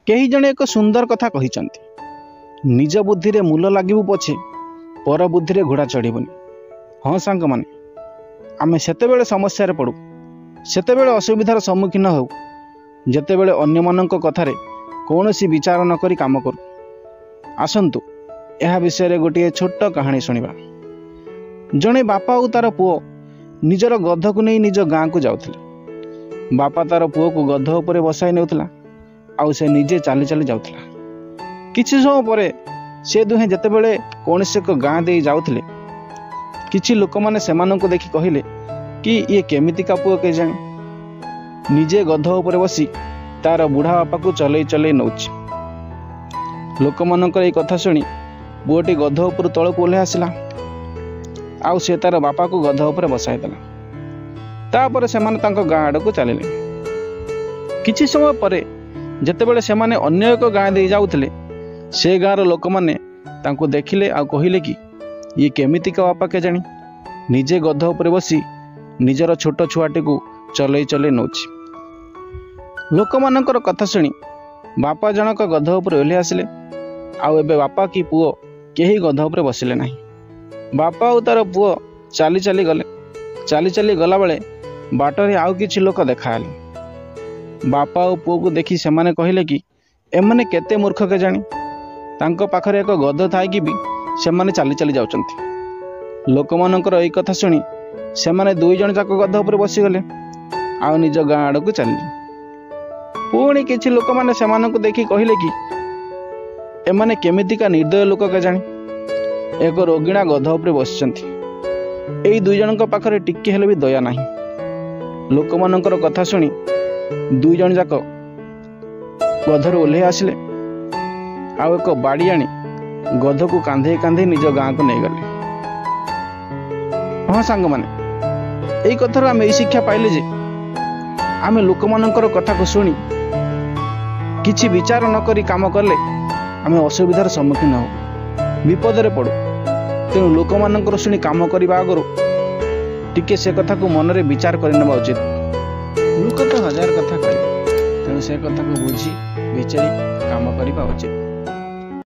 केही जणे एक सुंदर कथा कहिचंती, निज बुद्धि रे मूल लागिबु पछे पर बुद्धि रे घोड़ा चढ़िबुनी। हाँ सांग माने, आमे सेतेबेले समस्या रे पड़ू, सेतेबेले असुविधार सम्मुखीन हो, जेतेबेले अन्य मानक कथारे कौनसी विचार न करी काम करू। आसंतु यह विषय रे गोटे छोट कहानी सुनिबा। जणे बापा और तार पुओ निजर गध को नहीं निज गाँ को जाउथिले। बापा तार पुओ को गध उपरे बसाई नेउथला, आउ से निजे चाली चाली जाउथला। किछि समय परे से दुहे जेतेबेले कौनसी एक गाँ दे जाउथिले, किछि लोक माने सेमानंको देखि कहिले कि ये केमितिका पुओ के जाने, निजे गध उपरे बसी तार बुढ़ा बापा को चलई चलई नौछि। लोक मानकर ए कथा सुनी पुओटी गध उपर तल को ओह्लै आसिला, आउ से तार बापा को गध उपरे बसाई देला। तापर सेमाने तांको गाँ आड़को चलिले। किछि समय परे जेतेबेले सेमाने अन्य एक गाँ दे जाउथिले, से गाँर लोक माने तांको देखिले आ कहिले कि ये केमितिका बापा के जानी, निजे गध उपरे बसी निजर छोट छुआटी को चलई चलई नौछि। लोक मानकर कथा सुनी बापा जनक गध उपरे ओह्लै आसिले, आउ एबे बापा कि पुओ केही गध उपरे बसिले नाही। बापा और तार पुओ चाली चाली गले। चाली चाली गला बेले बाटरे आउ किछि लोक देखाले। बापा और पुओ को देखि सेमाने कहिले कि एमाने केते मूर्ख के जानी, तांको पाखरे एक गध थाई कि भी सेमाने चाली चाली जाउचंती। लोक मानकर एई कथा सुनी सेमाने दुई जण जाक गध उपरे बसी गले, आउ निज गाँ आड़को चलिले। पुणी किछि लोक माने सेमानंको देखि कहिले कि एमाने केमितिका निर्दय लोक के जानी, एक रोगिणा गध उपरे बसिचंती। एई दुई जनक पाखरे टिके हेले भी दया नाही। लोक मानकर कथा सुनी दुई जण जाक गधर ओह्लै आसिले, आउ एक बाड़ी आनी गध को कांधे कांधे निज गाँ को नहीं गले। हाँ सांग माने, एई कथार आमे एई शिक्षा पाइले जे आमे लोक मानकर कथा को सुनी किछि विचार न करी काम करले आमे असुविधार सम्मुखीन हो, विपदरे पड़ू। तेणु लोक मानकर सुनी काम करबा आगरु टिके से कथा को मनरे विचार करनेबा उचित। लोक तो हजार कथा कहे, तेणु से कथा को बुझी विचारी काम करबा उचित।